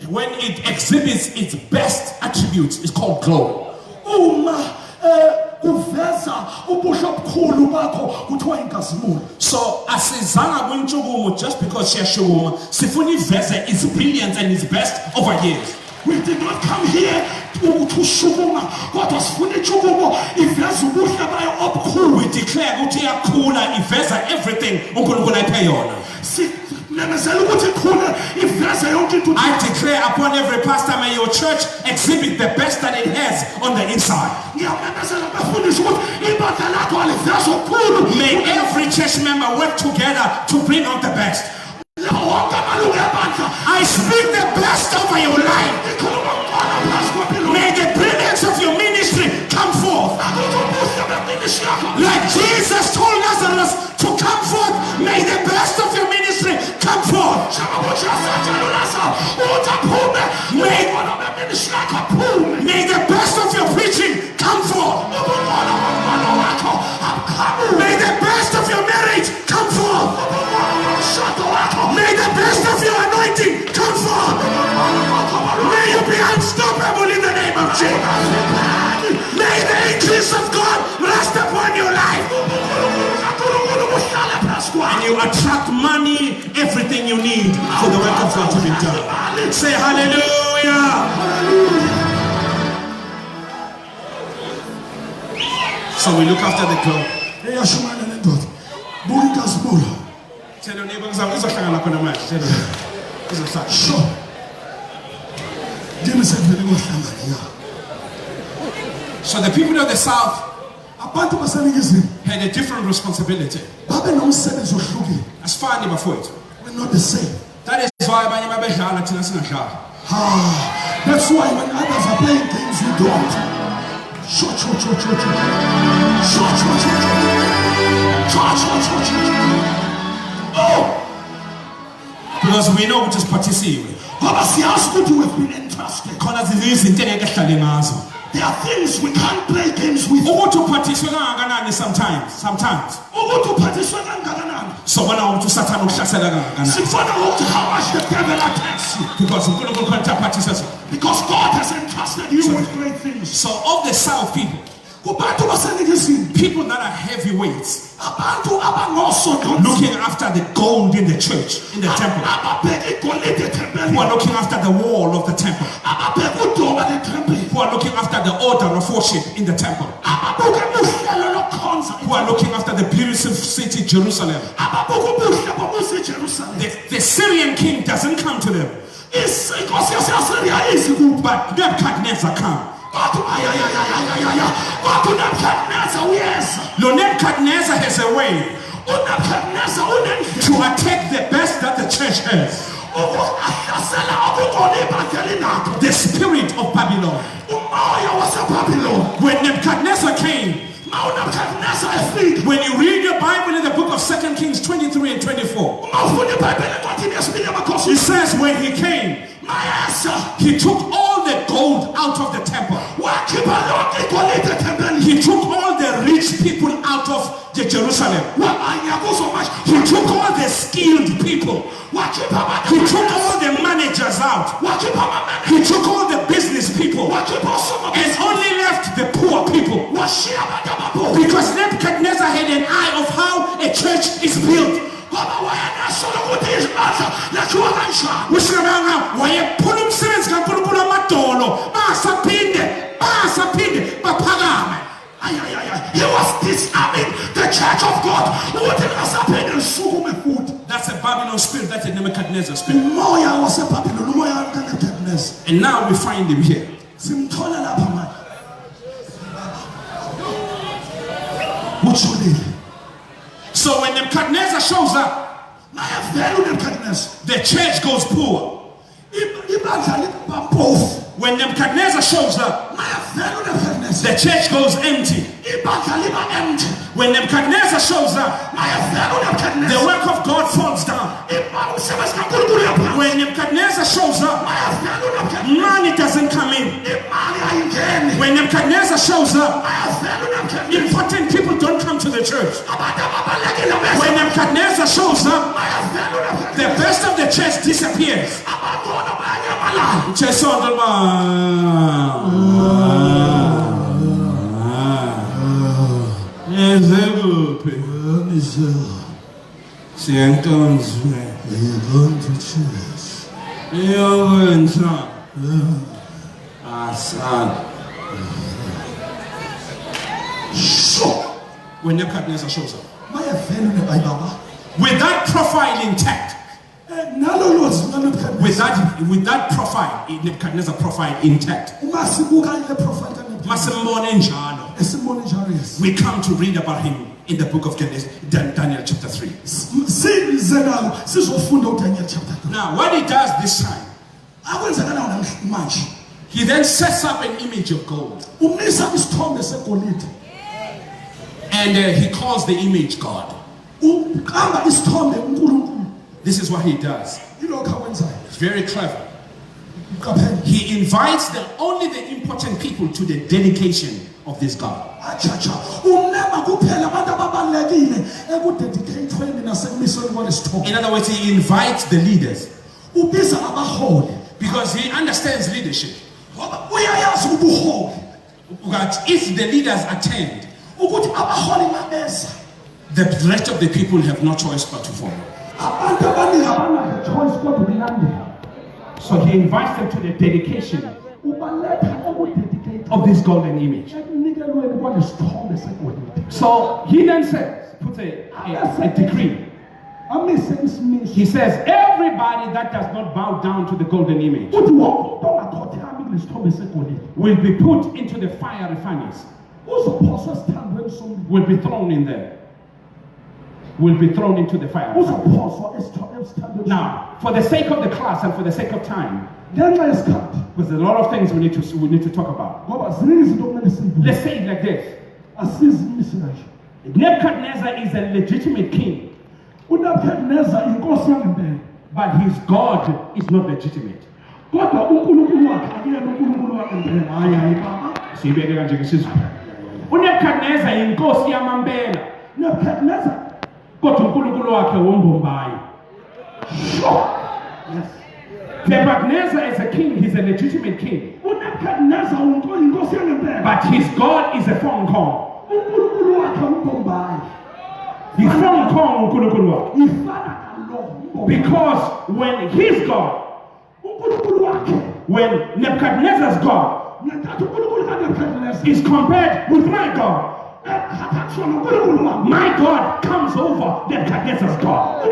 When it exhibits its best attributes, it's called glory. So asizanga kwintshukumo just because siyashukuma, sifuna iveze its brilliance and its best over years. We did not come here to shukuma, kodwa sifuna intshukumo iveze ubuhle bayo obukhulu. We declare ukuthi iyakhula iveza everything uNkulunkulu ayiphe yona. I declare upon every pastor, may your church exhibit the best that it has on the inside. May every church member work together to bring out the best. I speak the best over your life. May the brilliance of your ministry come forth. Like Jesus told Lazarus to come forth, may the best of your ministry come forth. May the best of your preaching come forth. May the best of your marriage come forth. May the best of your anointing come forth. May you be unstoppable in the name of Jesus. May the increase of God rest upon your life. And you attract money, everything you need for the work of God to be done. Say hallelujah. So we look after the cloud. Tell your neighbor, sure. So the people of the south had a different responsibility. As far as before it, we're not the same. That is why that's why when others are playing games, we don't. Oh! Because we know which is participating. You have been entrusted. There are things we can't play games with. Sometimes. So when I want to Satan how much the devil attacks you. Because God has entrusted you with great things. So of the south people that are heavyweights, looking after the gold in the church, in the temple, who are looking after the wall of the temple, who are looking after the order of worship in the temple, who are looking after the beautiful city Jerusalem. The Syrian king doesn't come to them, but Nebuchadnezzar comes. Nebuchadnezzar has a way to attack the best that the church has. The spirit of Babylon. When Nebuchadnezzar came, when you read your Bible in the book of 2 Kings 23 and 24, it says when he came, he took all the gold out of the temple. He took all the rich people out of Jerusalem. He took all the skilled people. He took all the managers out. He took all the business people and only left the poor people. Because Nebuchadnezzar had an eye of how a church is built. He was disarming the church of God. That's a Babylon spirit. That's a Nebuchadnezzar spirit. And now we find him here. So when Nebuchadnezzar shows up, the church goes poor. When Nebuchadnezzar shows up, the church goes empty. When Nebuchadnezzar shows up, the work of God falls down. When Nebuchadnezzar shows up, money doesn't come in. When Nebuchadnezzar shows up, important people don't come to the church. church. When Nebuchadnezzar shows up, the best of the church disappears. When Nebuchadnezzar shows up, with that profile intact, with that profile, Nebuchadnezzar profile intact, we come to read about him in the book of Daniel chapter 3. Now, what he does this time, he then sets up an image of gold. And he calls the image God. This is what he does. It's very clever. He invites only the important people to the dedication of this God. In other words, he invites the leaders because he understands leadership. That if the leaders attend, the rest of the people have no choice but to follow. So he invites them to the dedication of this golden image. So he then puts a decree. He says, everybody that does not bow down to the golden image will be put into the fiery furnace. Will be thrown in there. Will be thrown into the fire. Now, for the sake of the class and for the sake of time, because there's a lot of things we need to talk about. Let's say it like this: Nebuchadnezzar is a legitimate king, but his God is not legitimate. Nebuchadnezzar inkosi yamambela. Kodwa uNkulunkulu wakhe wombombayi. Yes. Nebuchadnezzar is a king, he's a legitimate king. But his God is a phone call. He's phone call uNkulunkulu wakhe. Because when his God, when Nebuchadnezzar's God is compared with my God, my God comes over Nebuchadnezzar's God.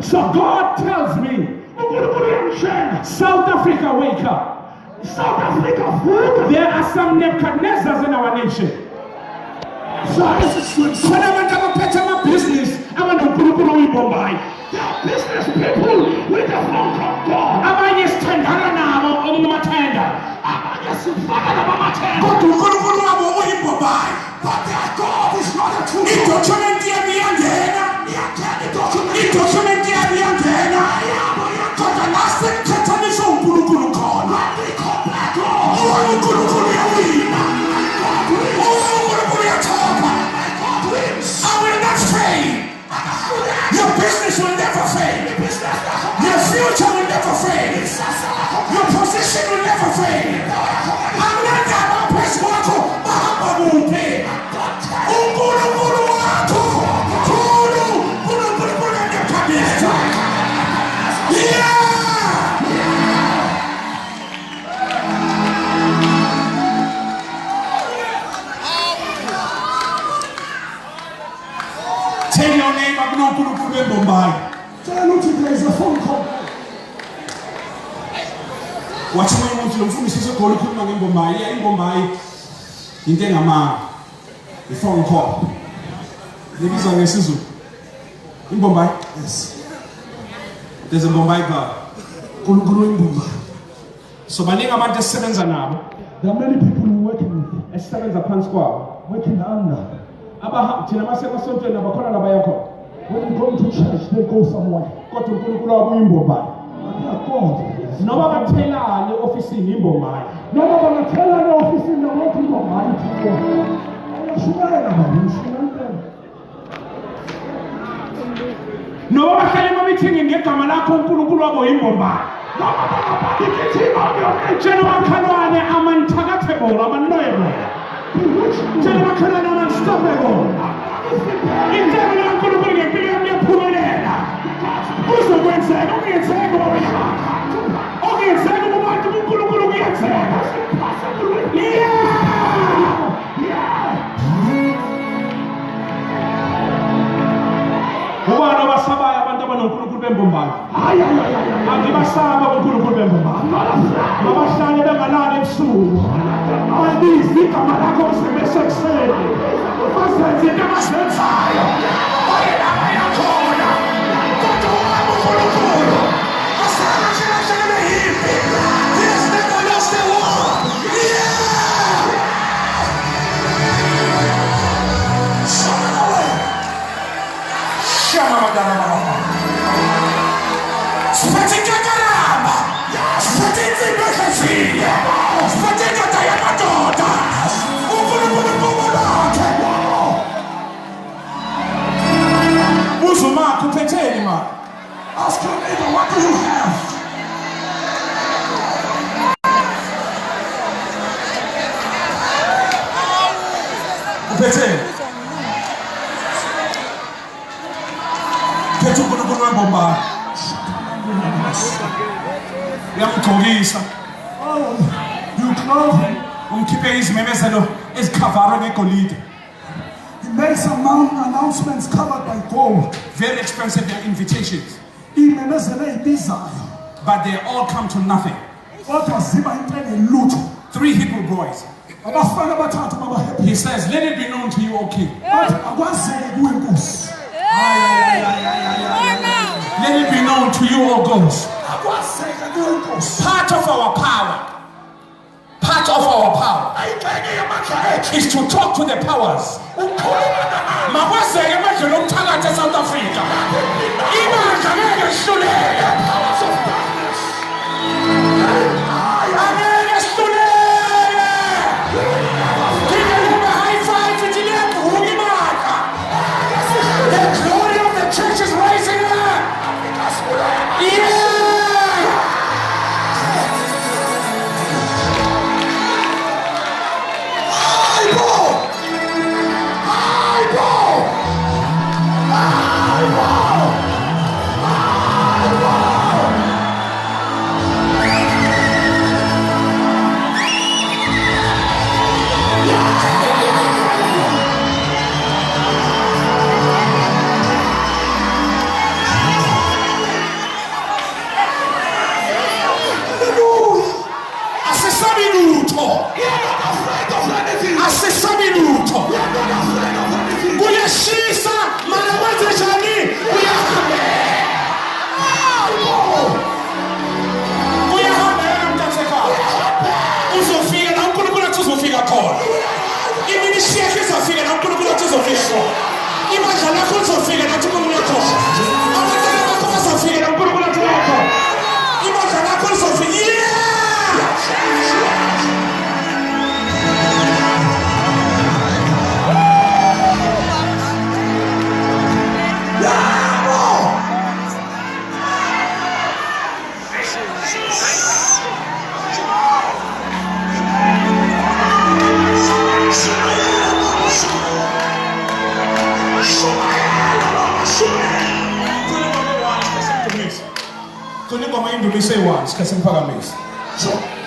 So God tells me, South Africa, wake up. South Africa, there are some Nebuchadnezzars in our nation. So when I went to my business, I went to Bombay. There are business people with the phone call God. I just stand now on my tender. But their God is not a true God. I will not fail. Your business will never fail. Your future will never fail. Your position will never fail. Tell your neighbor, there is a phone call. What's my name? The phone call. In Bombay? Yes. There's a Bombay bar. So my name about the sevens are now. There are many people working with. A sevens are pan squad. Working under. When you go to church, they go somewhere. God. No one tell her the office in Bombay. No one tell her the office in the working Bombay. No bahlale babithini ngegama lakho uNkulunkulu wabo yimbomba. Tshela bakhalwane amanthakathable amanoyebo. Tshela bakhalwane amanstoppable. Intebe kaNkulunkulu ngempilo yami yaphumelela. Kuzokwenzeka okungenzeka wena. Okungenzeka kubantu uNkulunkulu kuyenzeka. Ubani abasabaya abantu abanoNkulunkulu bembombayo. Angibasaba uNkulunkulu bembombayo. Mabahlale bengalali ebusuku. Ayibizi igama lakho usebenza ekuseni. Bazenze into abazenzayo. Bayela bayakhona. Kodwa wabo uNkulunkulu. Asala nje behimbi. Yes, never lost the war. Ask your neighbor, what do you have? You clothe him. He made some announcements covered by gold. Very expensive invitations. But they all come to nothing. 3 Hebrew boys. He says, let it be known to you, O king. Let it be known to you, O gods. Part of our power is to talk to the powers. South Africa. The glory of the church is rising up.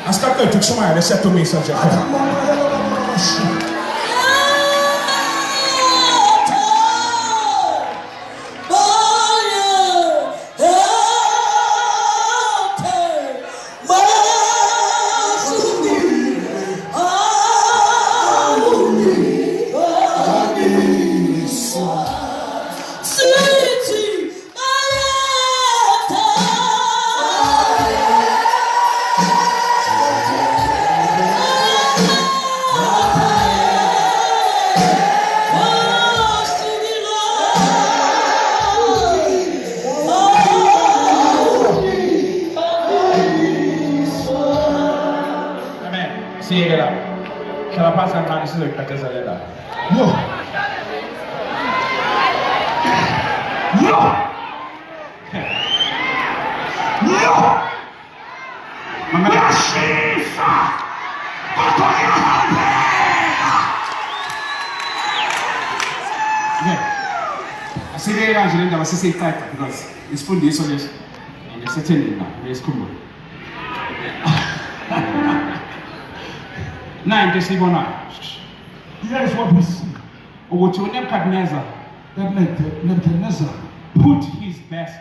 Aspetta il tuo mare, setto messaggio. Shall I pass on this is a Asile kanje le ndaba sesiyiqeda because isifundiso leso ngesethendeni na ngesikhumbula. Na into esibonayo. Here is what we see. Ukuthi uNebukadnezar put his best.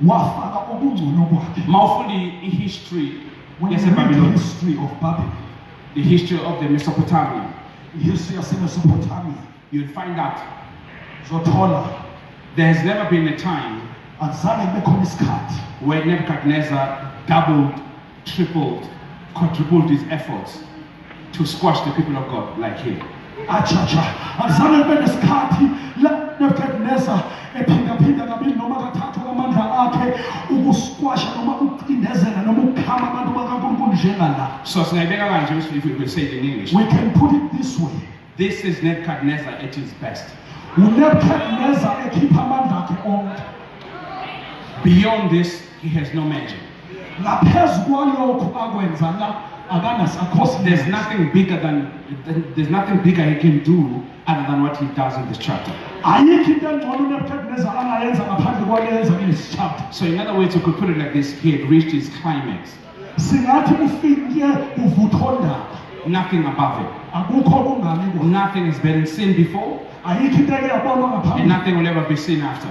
Wafaka okungcono kwakhe. Mawufundi history When you read the history of Babylon, the history of the Mesopotamia, the history of Mesopotamia, you'll find out Zotola, there has never been a time where Nebuchadnezzar doubled, tripled, quadrupled his efforts to squash the people of God like him. So if we say it in English, we can put it this way. This is Nebuchadnezzar at his best. Beyond this, he has no magic. There's nothing bigger he can do other than what he does in this chapter. So in other words, you could put it like this: he had reached his climax. Nothing above it. Nothing has been seen before, and nothing will ever be seen after.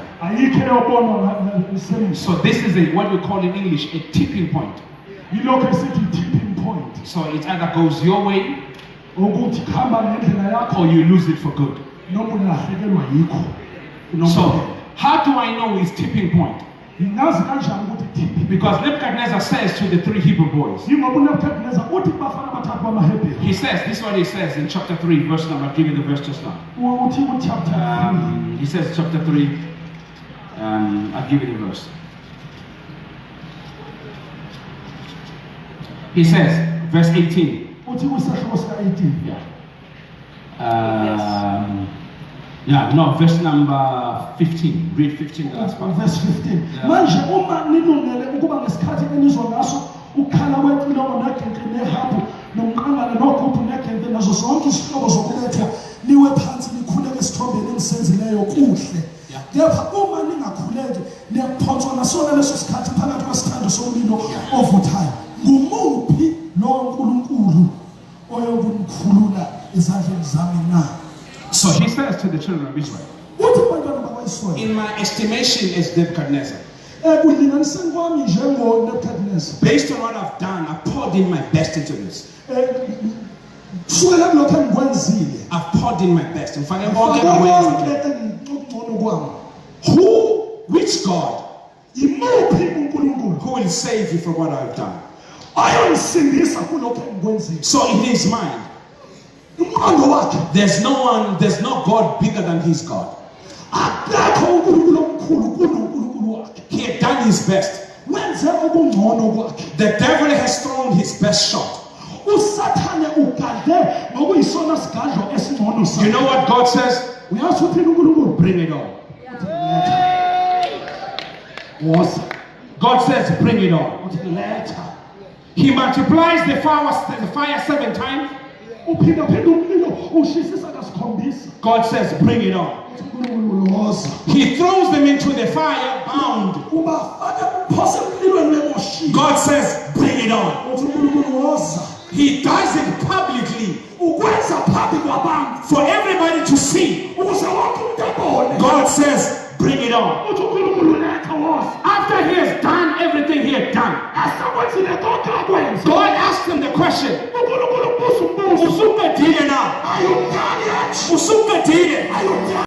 So this is what we call in English a tipping point. So it either goes your way or you lose it for good. So how do I know his tipping point? Because Nebuchadnezzar says to the three Hebrew boys, he says, this is what he says in chapter 3, verse number, I'll give you the verse just now. He says chapter 3, I'll give you the verse. He says, verse 18. Verse number 15. Read 15, the last part. Verse 15. So he says to the children of Israel, in my estimation as Nebuchadnezzar, based on what I've done, I poured in my best into this. I've poured in my best. Which God who will save you from what I've done? So in his mind, there's no God bigger than his God. He had done his best. The devil has thrown his best shot. You know what God says? Bring it on. God says, bring it on. He multiplies the fire 7 times. God says, bring it on. He throws them into the fire bound. God says, bring it on. He does it publicly for everybody to see. God says, bring it on. After he has done everything he had done, God asked him the question, Are you done yet?